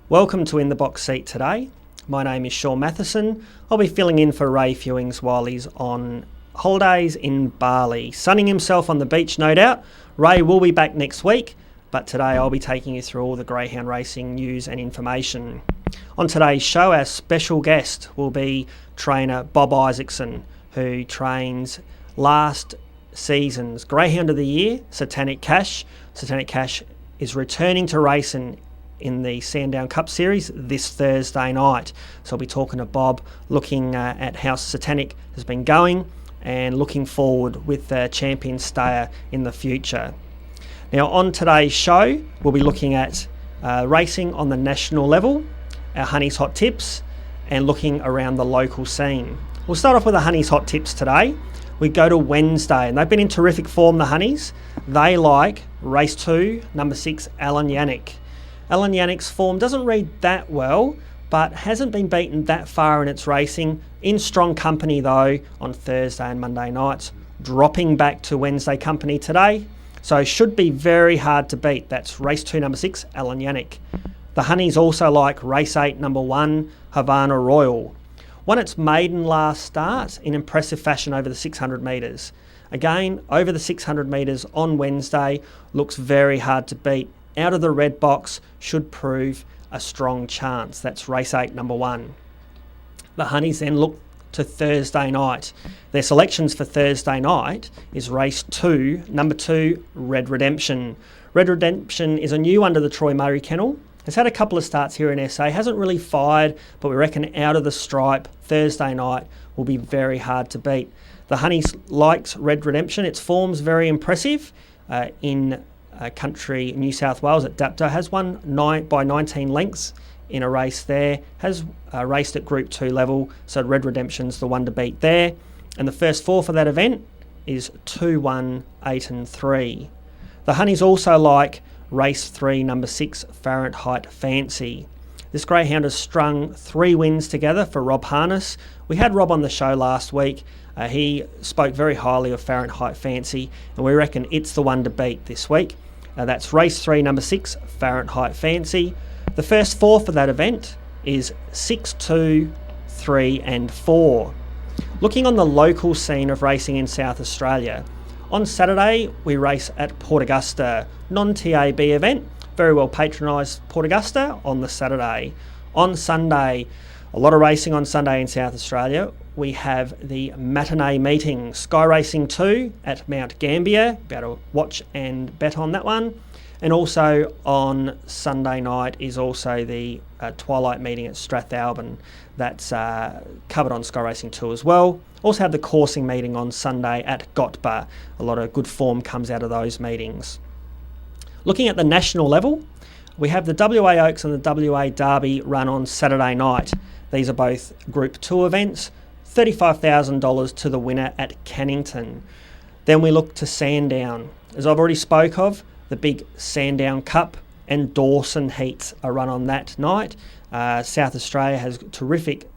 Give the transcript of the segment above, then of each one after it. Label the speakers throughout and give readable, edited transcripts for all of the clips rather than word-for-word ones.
Speaker 1: Welcome to In the Box Seat today. My name is Sean Matheson. I'll be filling in for Ray Fewings while he's on holidays in Bali. Sunning himself on the beach, no doubt. Ray will be back next week, but today I'll be taking you through all the greyhound racing news and information. On today's show, our special guest will be trainer Bob Isaacson, who trains last season's Greyhound of the Year, Satanic Cash. Satanic Cash is returning to racing in the Sandown Cup Series this Thursday night. So I'll be talking to Bob, looking at how Satanic has been going and looking forward with the champion stayer in the future. Now on today's show, we'll be looking at racing on the national level, our Honey's Hot Tips, and looking around the local scene. We'll start off with the Honey's Hot Tips today. We go to Wednesday, and they've been in terrific form, the Honeys. They like race 2, number 6, Alan Yannick. Alan Yannick's form doesn't read that well, but hasn't been beaten that far in its racing. In strong company though on Thursday and Monday nights, dropping back to Wednesday company today. So should be very hard to beat. That's race 2, number 6, Alan Yannick. The Honeys also like race 8, number 1, Havana Royal. Won its maiden last start in impressive fashion over the 600 metres. Again, over the 600 metres on Wednesday, looks very hard to beat. Out of the red box, should prove a strong chance. That's race 8, number 1. The Honeys then look to Thursday night. Their selections for Thursday night is race 2, number 2, Red Redemption. Red Redemption is a new one to the Troy Murray kennel. It's had a couple of starts here in SA, hasn't really fired, but we reckon out of the stripe Thursday night will be very hard to beat. The Honeys likes Red Redemption. Its form's very impressive in country New South Wales at Dapto. Has won by 19 lengths in a race there. Has raced at Group 2 level, so Red Redemption's the one to beat there. And the first 4 for that event is 2, 1, 8 and 3. The Honeys also like race 3, number 6, Fahrenheit Fancy. This greyhound has strung 3 wins together for Rob Harness. We had Rob on the show last week. He spoke very highly of Fahrenheit Fancy, and we reckon it's the one to beat this week. That's race 3, number 6, Fahrenheit Fancy. The first 4 for that event is 6, 2, 3 and 4. Looking on the local scene of racing in South Australia, on Saturday we race at Port Augusta, non-TAB event, very well patronised Port Augusta on the Saturday. On Sunday, a lot of racing on Sunday in South Australia. We have the matinee meeting, Sky Racing 2 at Mount Gambier. Be able to watch and bet on that one. And also on Sunday night is also the Twilight meeting at Strathalbyn. That's covered on Sky Racing 2 as well. Also have the coursing meeting on Sunday at Gotba. A lot of good form comes out of those meetings. Looking at the national level, we have the WA Oaks and the WA Derby run on Saturday night. These are both Group 2 events. $35,000 to the winner at Cannington. Then we look to Sandown. As I've already spoke of, the big Sandown Cup and Dawson heats are run on that night. South Australia has terrific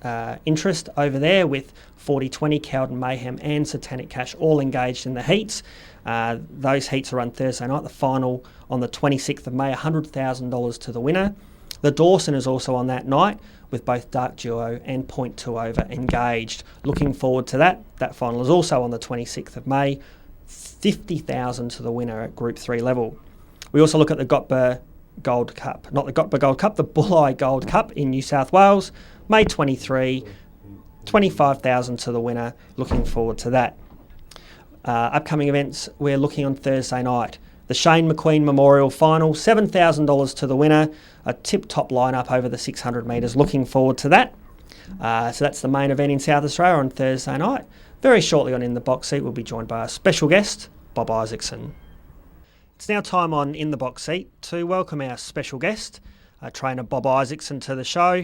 Speaker 1: interest over there with 40-20, Cowden Mayhem and Satanic Cash all engaged in the heats. Those heats are run Thursday night. The final on the 26th of May, $100,000 to the winner. The Dawson is also on that night with both Dark Duo and Point 2 Over engaged. Looking forward to that. That final is also on the 26th of May. $50,000 to the winner at Group 3 level. We also look at the Gotba Gold Cup. Not the Gotba Gold Cup, the Bulli Gold Cup in New South Wales. May 23, $25,000 to the winner. Looking forward to that. Upcoming events, we're looking on Thursday night. The Shane McQueen Memorial Final, $7,000 to the winner. A tip-top lineup over the 600 metres. Looking forward to that. So that's the main event in South Australia on Thursday night. Very shortly on In the Box Seat, we'll be joined by our special guest, Bob Isaacson. It's now time on In the Box Seat to welcome our special guest, trainer Bob Isaacson, to the show.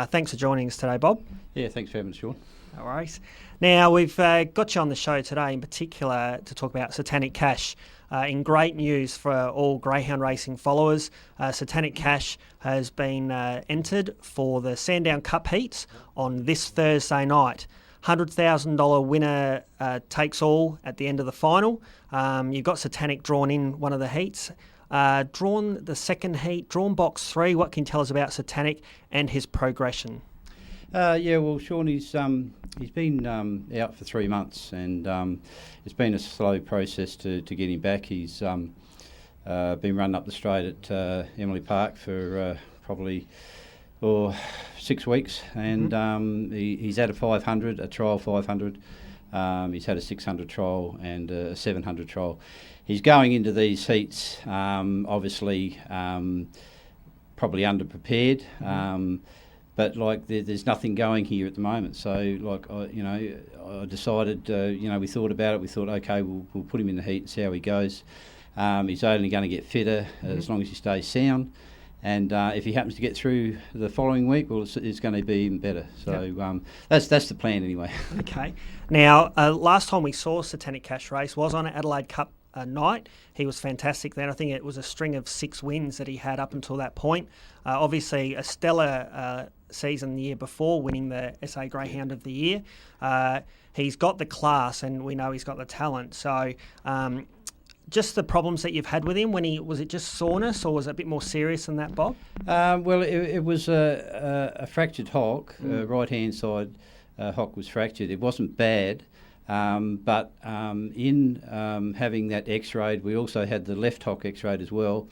Speaker 1: Thanks for joining us today, Bob.
Speaker 2: Yeah, thanks for having us, Sean.
Speaker 1: No worries. Now, we've got you on the show today in particular to talk about Satanic Cash. In great news for all greyhound racing followers, Satanic Cash has been entered for the Sandown Cup heats on this Thursday night. $100,000 winner takes all at the end of the final. You've got Satanic drawn in one of the heats. drawn the second heat, drawn box 3. What can you tell us about Satanic and his progression?
Speaker 2: Well, Sean, he's been out for 3 months, and it's been a slow process to get him back. He's been running up the straight at Emily Park for probably 6 weeks, and he's had a 500, a trial 500. He's had a 600 trial and a 700 trial. He's going into these heats, obviously, probably underprepared. But there's nothing going here at the moment. So I decided. We thought about it. We thought, okay, we'll put him in the heat and see how he goes. He's only going to get fitter as long as he stays sound. And if he happens to get through the following week, well, it's going to be even better. So that's the plan anyway.
Speaker 1: Okay. Now, last time we saw Satanic Cash race was on Adelaide Cup night. He was fantastic then. I think it was a string of 6 wins that he had up until that point. Obviously, a stellar season the year before, winning the SA Greyhound of the Year. He's got the class, and we know he's got the talent. So just the problems that you've had with him, was it just soreness, or was it a bit more serious than that, Bob?
Speaker 2: Well, it was a fractured hock. Right-hand side hock was fractured. It wasn't bad. But in having that x-rayed, we also had the left hock x-rayed as well,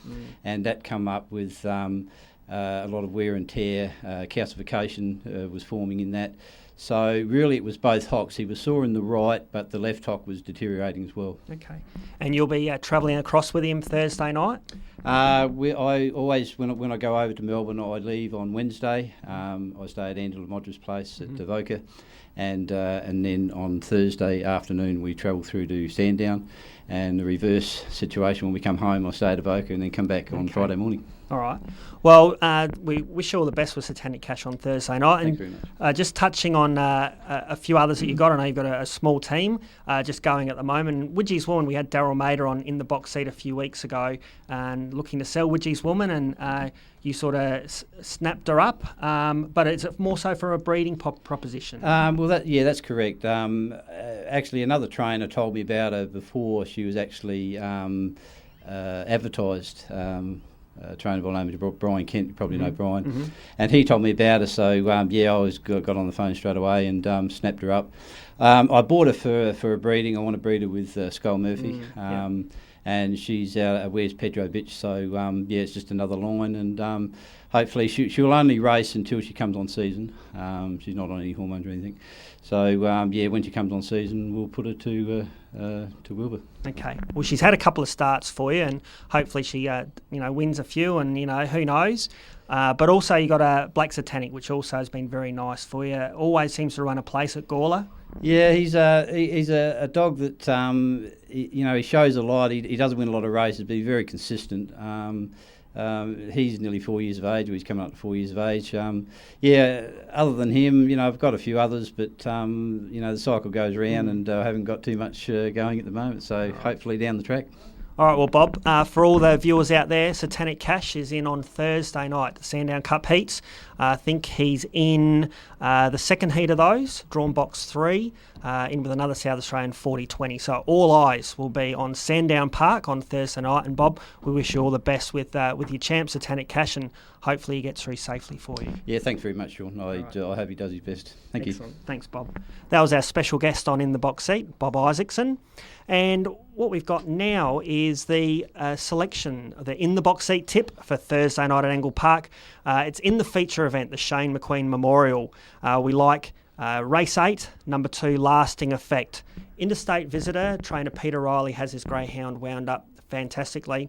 Speaker 2: and that come up with a lot of wear and tear. Calcification was forming in that. So really it was both hocks. He was sore in the right, but the left hock was deteriorating as well.
Speaker 1: Okay. And you'll be travelling across with him Thursday night?
Speaker 2: I always, when I go over to Melbourne, I leave on Wednesday. I stay at Angela Modra's place at Devoka. And then on Thursday afternoon we travel through to Sandown, and the reverse situation when we come home I stay at Avoca and then come back on Friday morning.
Speaker 1: All right. Well, we wish you all the best with Satanic Cash on Thursday night.
Speaker 2: Thank you very much.
Speaker 1: Just touching on a few others that you've got. I know you've got a small team just going at the moment. Widgie's Woman, we had Daryl Mader on in the box seat a few weeks ago and looking to sell Widgie's Woman, and you sort of snapped her up, but it's more so for a breeding proposition.
Speaker 2: That's correct. Actually, another trainer told me about her before she was actually advertised. A trainer by the name of Brian Kent, you probably know Brian, and he told me about her. So I was got on the phone straight away and snapped her up. I bought her for a breeding. I want to breed her with Skull Murphy, and she's out Where's Pedro Bitch. So it's just another line, and hopefully she'll only race until she comes on season. She's not on any hormones or anything. So when she comes on season, we'll put her to Wilbur.
Speaker 1: Okay. Well, she's had a couple of starts for you, and hopefully she wins a few, and who knows. But also you got a Black Satanic, which also has been very nice for you. Always seems to run a place at Gawler.
Speaker 2: Yeah, he's a dog that he shows a lot. He doesn't win a lot of races, but he's very consistent. He's nearly 4 years of age, or he's coming up to 4 years of age. Other than him, I've got a few others, but the cycle goes around, and I haven't got too much going at the moment. So hopefully down the track.
Speaker 1: All right, well, Bob, for all the viewers out there, Satanic Cash is in on Thursday night, the Sandown Cup heats. I think he's in the second heat of those, drawn box 3, in with another South Australian 40-20. So all eyes will be on Sandown Park on Thursday night. And Bob, we wish you all the best with your champ, Satanic Cash, and hopefully he gets through safely for you.
Speaker 2: Yeah, thanks very much, Sean. I hope he does his best. Thank
Speaker 1: Excellent.
Speaker 2: you.
Speaker 1: Thanks, Bob. That was our special guest on In the Box Seat, Bob Isaacson. And what we've got now is the selection, the In the Box Seat tip for Thursday night at Angle Park. It's in the feature event, the Shane McQueen Memorial. We like race 8, number 2, Lasting Effect. Interstate visitor, trainer Peter Riley has his greyhound wound up fantastically.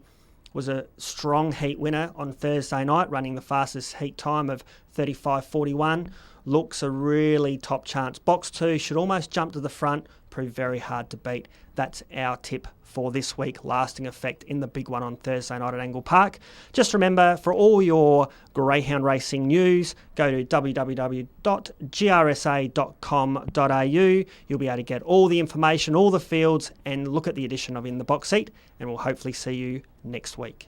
Speaker 1: Was a strong heat winner on Thursday night, running the fastest heat time of 35.41. Looks a really top chance. Box 2 should almost jump to the front, prove very hard to beat. That's our tip for this week, Lasting Effect in the big one on Thursday night at Angle Park. Just remember, for all your greyhound racing news, go to www.grsa.com.au. You'll be able to get all the information, all the fields, and look at the edition of In the Box Seat, and we'll hopefully see you next week.